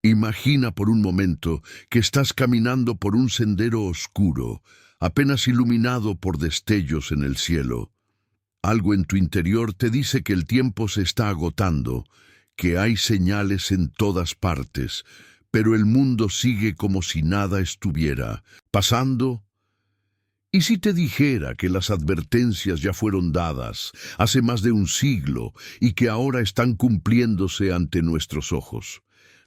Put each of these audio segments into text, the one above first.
Imagina por un momento que estás caminando por un sendero oscuro, apenas iluminado por destellos en el cielo. Algo en tu interior te dice que el tiempo se está agotando, que hay señales en todas partes, pero el mundo sigue como si nada estuviera pasando. ¿Y si te dijera que las advertencias ya fueron dadas hace más de un siglo y que ahora están cumpliéndose ante nuestros ojos?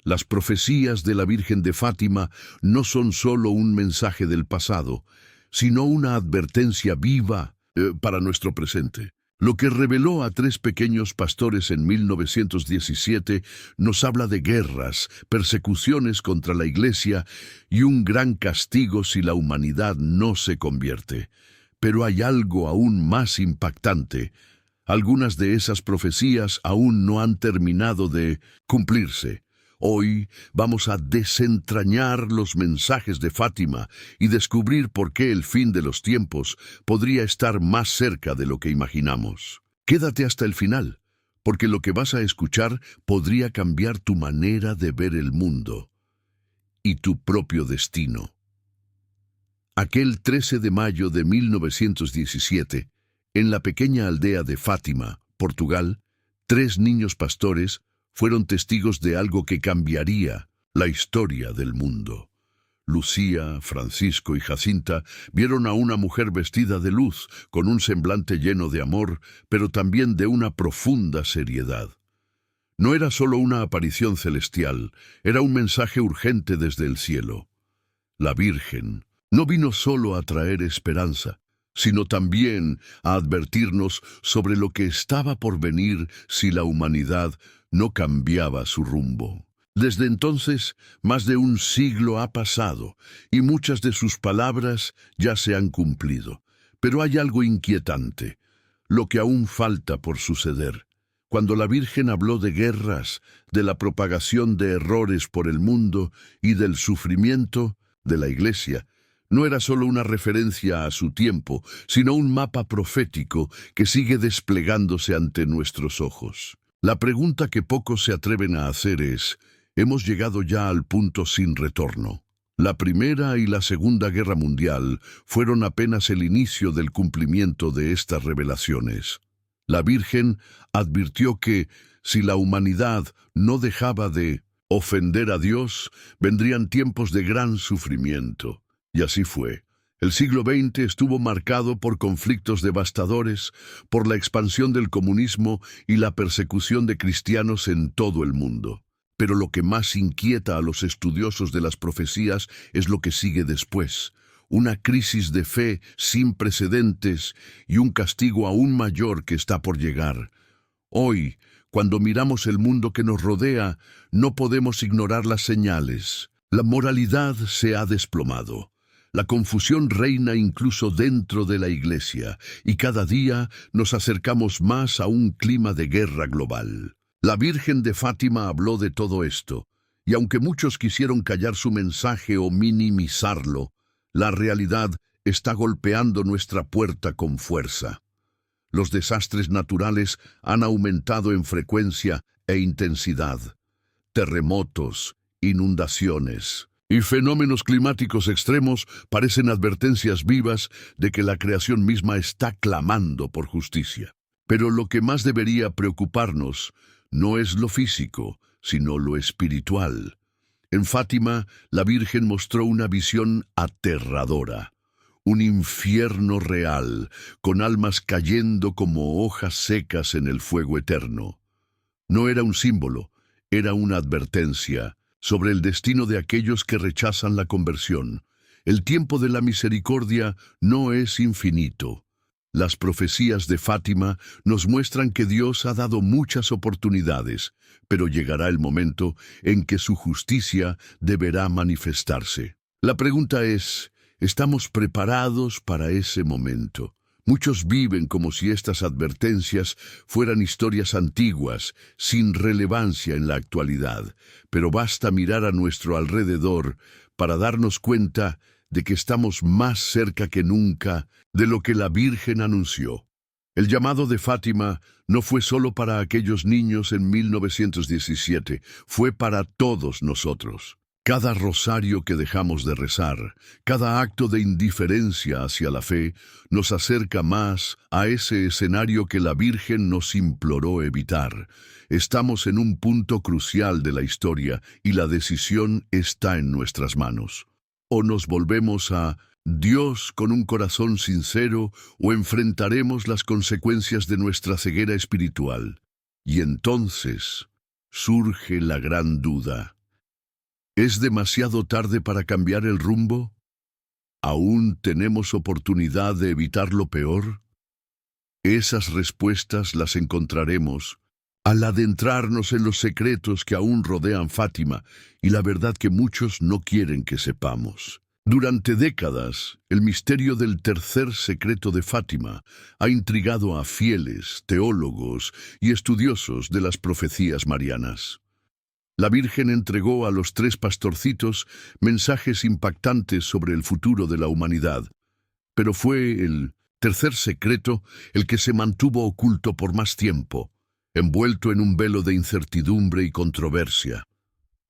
Las profecías de la Virgen de Fátima no son solo un mensaje del pasado, sino una advertencia viva para nuestro presente. Lo que reveló a tres pequeños pastores en 1917 nos habla de guerras, persecuciones contra la Iglesia y un gran castigo si la humanidad no se convierte. Pero hay algo aún más impactante. Algunas de esas profecías aún no han terminado de cumplirse. Hoy vamos a desentrañar los mensajes de Fátima y descubrir por qué el fin de los tiempos podría estar más cerca de lo que imaginamos. Quédate hasta el final, porque lo que vas a escuchar podría cambiar tu manera de ver el mundo y tu propio destino. Aquel 13 de mayo de 1917, en la pequeña aldea de Fátima, Portugal, tres niños pastores fueron testigos de algo que cambiaría la historia del mundo. Lucía, Francisco y Jacinta vieron a una mujer vestida de luz, con un semblante lleno de amor, pero también de una profunda seriedad. No era solo una aparición celestial, era un mensaje urgente desde el cielo. La Virgen no vino solo a traer esperanza, sino también a advertirnos sobre lo que estaba por venir si la humanidad no cambiaba su rumbo. Desde entonces, más de un siglo ha pasado y muchas de sus palabras ya se han cumplido. Pero hay algo inquietante, lo que aún falta por suceder. Cuando la Virgen habló de guerras, de la propagación de errores por el mundo y del sufrimiento de la Iglesia, no era solo una referencia a su tiempo, sino un mapa profético que sigue desplegándose ante nuestros ojos. La pregunta que pocos se atreven a hacer es: ¿hemos llegado ya al punto sin retorno? La Primera y la Segunda Guerra Mundial fueron apenas el inicio del cumplimiento de estas revelaciones. La Virgen advirtió que, si la humanidad no dejaba de ofender a Dios, vendrían tiempos de gran sufrimiento. Y así fue. El siglo XX estuvo marcado por conflictos devastadores, por la expansión del comunismo y la persecución de cristianos en todo el mundo. Pero lo que más inquieta a los estudiosos de las profecías es lo que sigue después: una crisis de fe sin precedentes y un castigo aún mayor que está por llegar. Hoy, cuando miramos el mundo que nos rodea, no podemos ignorar las señales. La moralidad se ha desplomado. La confusión reina incluso dentro de la Iglesia, y cada día nos acercamos más a un clima de guerra global. La Virgen de Fátima habló de todo esto, y aunque muchos quisieron callar su mensaje o minimizarlo, la realidad está golpeando nuestra puerta con fuerza. Los desastres naturales han aumentado en frecuencia e intensidad. Terremotos, inundaciones y fenómenos climáticos extremos parecen advertencias vivas de que la creación misma está clamando por justicia. Pero lo que más debería preocuparnos no es lo físico, sino lo espiritual. En Fátima, la Virgen mostró una visión aterradora. Un infierno real, con almas cayendo como hojas secas en el fuego eterno. No era un símbolo, era una advertencia sobre el destino de aquellos que rechazan la conversión. El tiempo de la misericordia no es infinito. Las profecías de Fátima nos muestran que Dios ha dado muchas oportunidades, pero llegará el momento en que su justicia deberá manifestarse. La pregunta es: ¿estamos preparados para ese momento? Muchos viven como si estas advertencias fueran historias antiguas, sin relevancia en la actualidad, pero basta mirar a nuestro alrededor para darnos cuenta de que estamos más cerca que nunca de lo que la Virgen anunció. El llamado de Fátima no fue solo para aquellos niños en 1917, fue para todos nosotros. Cada rosario que dejamos de rezar, cada acto de indiferencia hacia la fe, nos acerca más a ese escenario que la Virgen nos imploró evitar. Estamos en un punto crucial de la historia y la decisión está en nuestras manos. O nos volvemos a Dios con un corazón sincero o enfrentaremos las consecuencias de nuestra ceguera espiritual. Y entonces surge la gran duda. ¿Es demasiado tarde para cambiar el rumbo? ¿Aún tenemos oportunidad de evitar lo peor? Esas respuestas las encontraremos al adentrarnos en los secretos que aún rodean Fátima y la verdad que muchos no quieren que sepamos. Durante décadas, el misterio del tercer secreto de Fátima ha intrigado a fieles, teólogos y estudiosos de las profecías marianas. La Virgen entregó a los tres pastorcitos mensajes impactantes sobre el futuro de la humanidad, pero fue el tercer secreto el que se mantuvo oculto por más tiempo, envuelto en un velo de incertidumbre y controversia.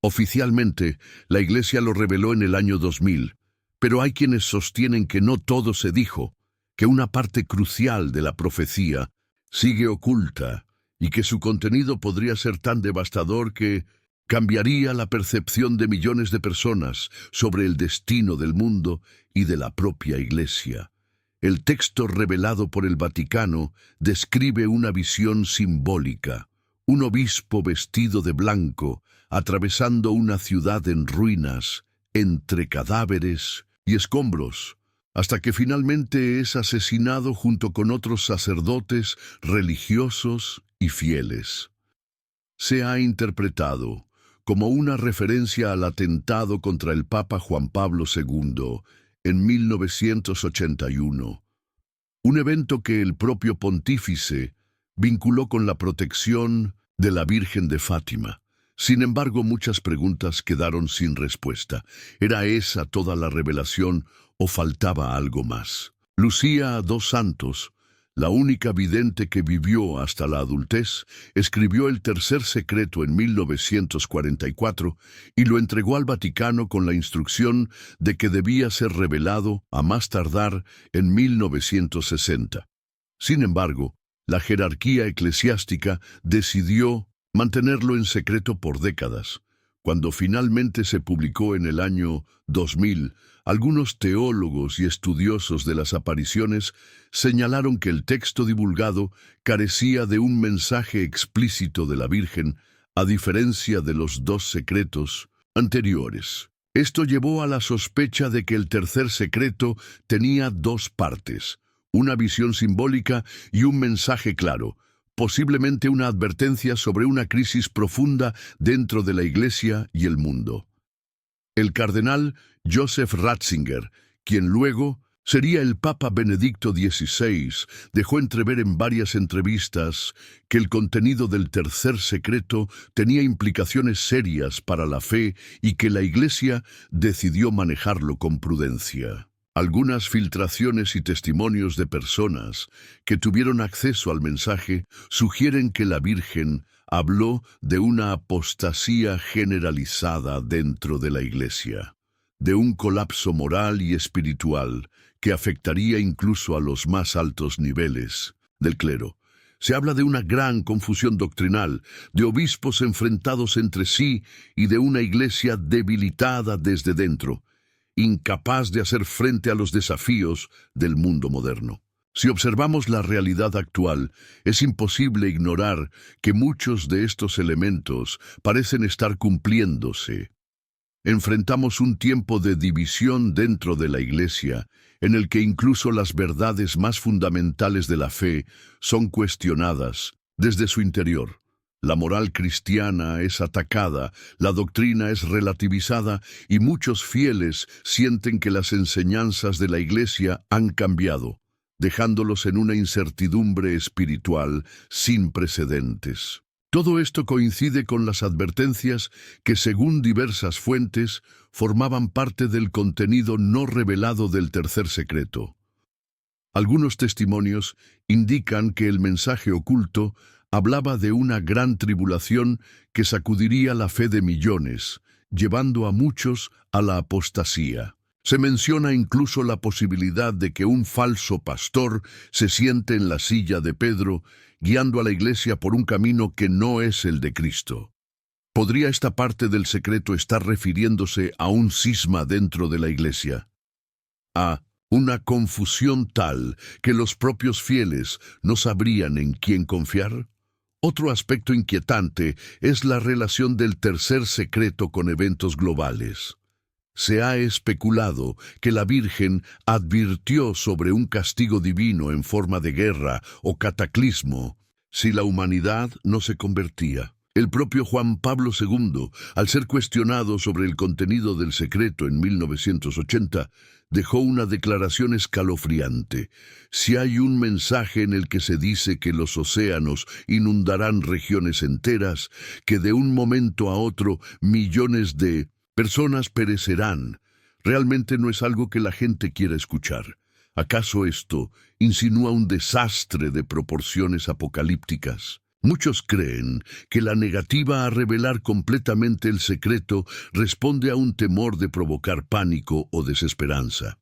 Oficialmente, la Iglesia lo reveló en el año 2000, pero hay quienes sostienen que no todo se dijo, que una parte crucial de la profecía sigue oculta y que su contenido podría ser tan devastador que cambiaría la percepción de millones de personas sobre el destino del mundo y de la propia Iglesia. El texto revelado por el Vaticano describe una visión simbólica, un obispo vestido de blanco, atravesando una ciudad en ruinas, entre cadáveres y escombros, hasta que finalmente es asesinado junto con otros sacerdotes, religiosos y fieles. Se ha interpretado como una referencia al atentado contra el Papa Juan Pablo II en 1981, un evento que el propio pontífice vinculó con la protección de la Virgen de Fátima. Sin embargo, muchas preguntas quedaron sin respuesta. ¿Era esa toda la revelación o faltaba algo más? Lucía dos Santos, la única vidente que vivió hasta la adultez, escribió el tercer secreto en 1944 y lo entregó al Vaticano con la instrucción de que debía ser revelado a más tardar en 1960. Sin embargo, la jerarquía eclesiástica decidió mantenerlo en secreto por décadas. Cuando finalmente se publicó en el año 2000, algunos teólogos y estudiosos de las apariciones señalaron que el texto divulgado carecía de un mensaje explícito de la Virgen, a diferencia de los dos secretos anteriores. Esto llevó a la sospecha de que el tercer secreto tenía dos partes, una visión simbólica y un mensaje claro, posiblemente una advertencia sobre una crisis profunda dentro de la Iglesia y el mundo. El cardenal Joseph Ratzinger, quien luego sería el Papa Benedicto XVI, dejó entrever en varias entrevistas que el contenido del tercer secreto tenía implicaciones serias para la fe y que la Iglesia decidió manejarlo con prudencia. Algunas filtraciones y testimonios de personas que tuvieron acceso al mensaje sugieren que la Virgen habló de una apostasía generalizada dentro de la Iglesia, de un colapso moral y espiritual que afectaría incluso a los más altos niveles del clero. Se habla de una gran confusión doctrinal, de obispos enfrentados entre sí y de una Iglesia debilitada desde dentro, incapaz de hacer frente a los desafíos del mundo moderno. Si observamos la realidad actual, es imposible ignorar que muchos de estos elementos parecen estar cumpliéndose. Enfrentamos un tiempo de división dentro de la Iglesia, en el que incluso las verdades más fundamentales de la fe son cuestionadas desde su interior. La moral cristiana es atacada, la doctrina es relativizada y muchos fieles sienten que las enseñanzas de la Iglesia han cambiado, dejándolos en una incertidumbre espiritual sin precedentes. Todo esto coincide con las advertencias que, según diversas fuentes, formaban parte del contenido no revelado del tercer secreto. Algunos testimonios indican que el mensaje oculto hablaba de una gran tribulación que sacudiría la fe de millones, llevando a muchos a la apostasía. Se menciona incluso la posibilidad de que un falso pastor se siente en la silla de Pedro, guiando a la iglesia por un camino que no es el de Cristo. ¿Podría esta parte del secreto estar refiriéndose a un cisma dentro de la iglesia? A una confusión tal que los propios fieles no sabrían en quién confiar. Otro aspecto inquietante es la relación del tercer secreto con eventos globales. Se ha especulado que la Virgen advirtió sobre un castigo divino en forma de guerra o cataclismo si la humanidad no se convertía. El propio Juan Pablo II, al ser cuestionado sobre el contenido del secreto en 1980, dejó una declaración escalofriante. Si hay un mensaje en el que se dice que los océanos inundarán regiones enteras, que de un momento a otro millones de personas perecerán, realmente no es algo que la gente quiera escuchar. ¿Acaso esto insinúa un desastre de proporciones apocalípticas? Muchos creen que la negativa a revelar completamente el secreto responde a un temor de provocar pánico o desesperanza.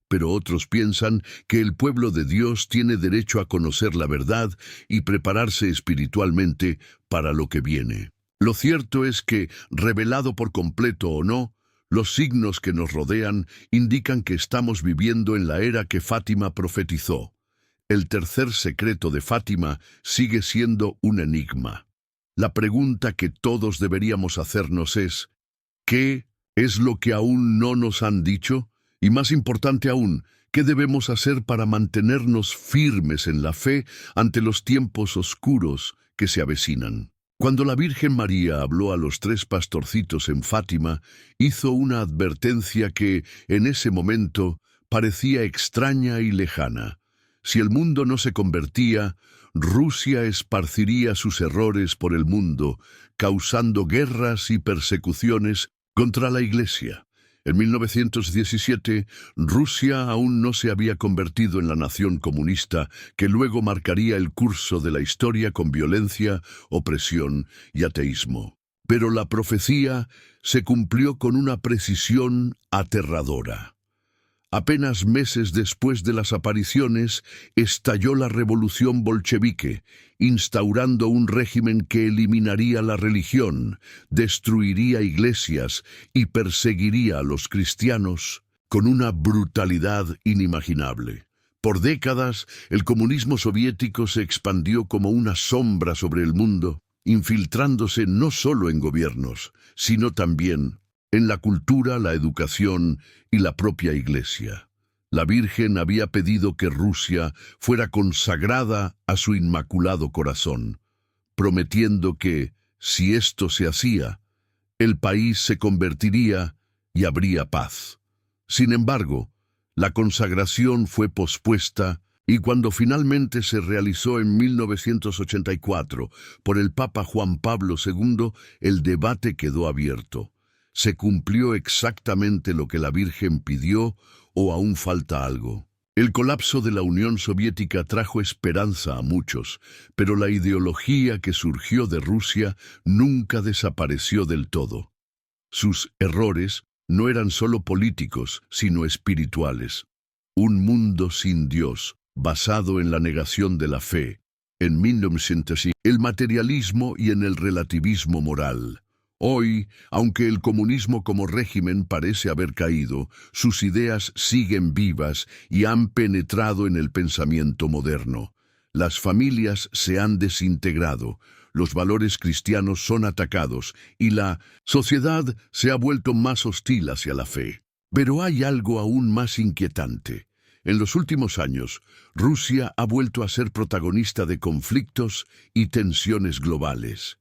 Pero otros piensan que el pueblo de Dios tiene derecho a conocer la verdad y prepararse espiritualmente para lo que viene. Lo cierto es que, revelado por completo o no, los signos que nos rodean indican que estamos viviendo en la era que Fátima profetizó. El tercer secreto de Fátima sigue siendo un enigma. La pregunta que todos deberíamos hacernos es, ¿qué es lo que aún no nos han dicho? Y más importante aún, ¿qué debemos hacer para mantenernos firmes en la fe ante los tiempos oscuros que se avecinan? Cuando la Virgen María habló a los 3 pastorcitos en Fátima, hizo una advertencia que, en ese momento, parecía extraña y lejana. Si el mundo no se convertía, Rusia esparciría sus errores por el mundo, causando guerras y persecuciones contra la Iglesia. En 1917, Rusia aún no se había convertido en la nación comunista que luego marcaría el curso de la historia con violencia, opresión y ateísmo. Pero la profecía se cumplió con una precisión aterradora. Apenas meses después de las apariciones, estalló la revolución bolchevique, instaurando un régimen que eliminaría la religión, destruiría iglesias y perseguiría a los cristianos con una brutalidad inimaginable. Por décadas, el comunismo soviético se expandió como una sombra sobre el mundo, infiltrándose no solo en gobiernos, sino también en la cultura, la educación y la propia Iglesia. La Virgen había pedido que Rusia fuera consagrada a su Inmaculado Corazón, prometiendo que, si esto se hacía, el país se convertiría y habría paz. Sin embargo, la consagración fue pospuesta y cuando finalmente se realizó en 1984 por el Papa Juan Pablo II, el debate quedó abierto. ¿Se cumplió exactamente lo que la Virgen pidió o aún falta algo? El colapso de la Unión Soviética trajo esperanza a muchos, pero la ideología que surgió de Rusia nunca desapareció del todo. Sus errores no eran solo políticos, sino espirituales. Un mundo sin Dios, basado en la negación de la fe, en 1900, el materialismo y en el relativismo moral. Hoy, aunque el comunismo como régimen parece haber caído, sus ideas siguen vivas y han penetrado en el pensamiento moderno. Las familias se han desintegrado, los valores cristianos son atacados y la sociedad se ha vuelto más hostil hacia la fe. Pero hay algo aún más inquietante. En los últimos años, Rusia ha vuelto a ser protagonista de conflictos y tensiones globales.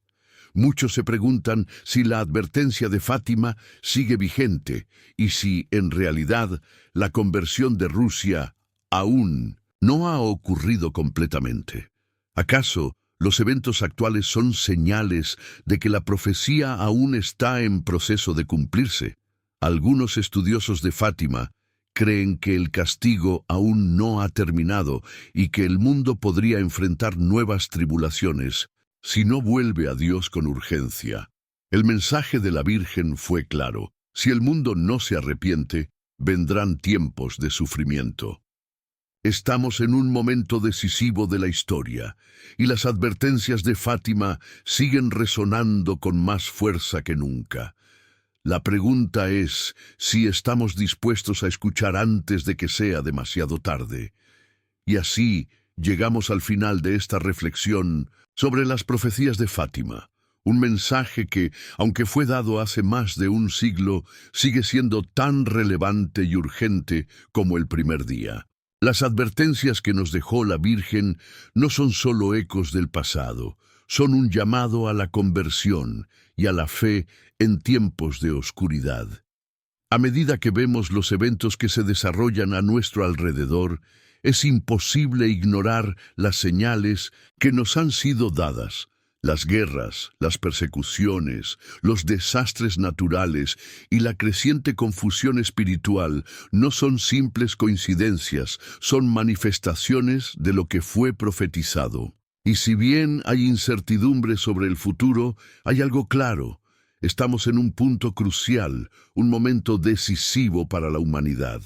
Muchos se preguntan si la advertencia de Fátima sigue vigente y si, en realidad, la conversión de Rusia aún no ha ocurrido completamente. ¿Acaso los eventos actuales son señales de que la profecía aún está en proceso de cumplirse? Algunos estudiosos de Fátima, Creen que el castigo aún no ha terminado y que el mundo podría enfrentar nuevas tribulaciones si no vuelve a Dios con urgencia. El mensaje de la Virgen fue claro: si el mundo no se arrepiente, vendrán tiempos de sufrimiento. Estamos en un momento decisivo de la historia, y las advertencias de Fátima siguen resonando con más fuerza que nunca. La pregunta es si estamos dispuestos a escuchar antes de que sea demasiado tarde. Y así llegamos al final de esta reflexión sobre las profecías de Fátima, un mensaje que, aunque fue dado hace más de un siglo, sigue siendo tan relevante y urgente como el primer día. Las advertencias que nos dejó la Virgen no son solo ecos del pasado, son un llamado a la conversión y a la fe en tiempos de oscuridad. A medida que vemos los eventos que se desarrollan a nuestro alrededor, es imposible ignorar las señales que nos han sido dadas. Las guerras, las persecuciones, los desastres naturales y la creciente confusión espiritual no son simples coincidencias, son manifestaciones de lo que fue profetizado. Y si bien hay incertidumbre sobre el futuro, hay algo claro: estamos en un punto crucial, un momento decisivo para la humanidad.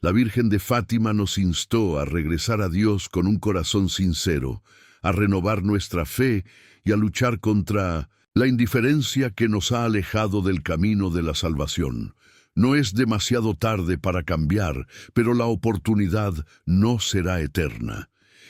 La Virgen de Fátima nos instó a regresar a Dios con un corazón sincero, a renovar nuestra fe y a luchar contra la indiferencia que nos ha alejado del camino de la salvación. No es demasiado tarde para cambiar, pero la oportunidad no será eterna.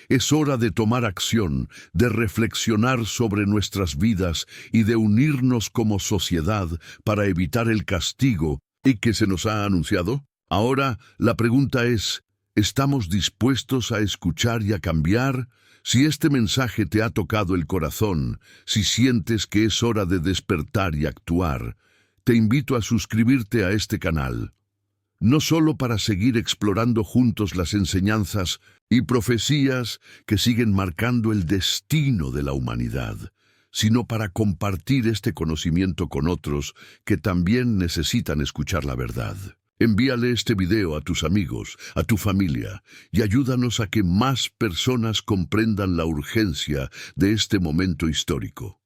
Es hora de tomar acción, de reflexionar sobre nuestras vidas y de unirnos como sociedad para evitar el castigo que se nos ha anunciado. Ahora, la pregunta es: ¿estamos dispuestos a escuchar y a cambiar? Si este mensaje te ha tocado el corazón, si sientes que es hora de despertar y actuar, te invito a suscribirte a este canal, no solo para seguir explorando juntos las enseñanzas y profecías que siguen marcando el destino de la humanidad, sino para compartir este conocimiento con otros que también necesitan escuchar la verdad. Envíale este video a tus amigos, a tu familia, y ayúdanos a que más personas comprendan la urgencia de este momento histórico.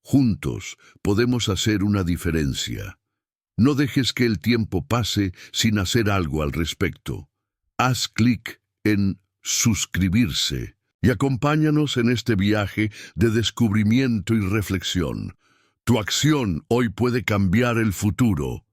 Juntos podemos hacer una diferencia. No dejes que el tiempo pase sin hacer algo al respecto. Haz clic en suscribirse y acompáñanos en este viaje de descubrimiento y reflexión. Tu acción hoy puede cambiar el futuro.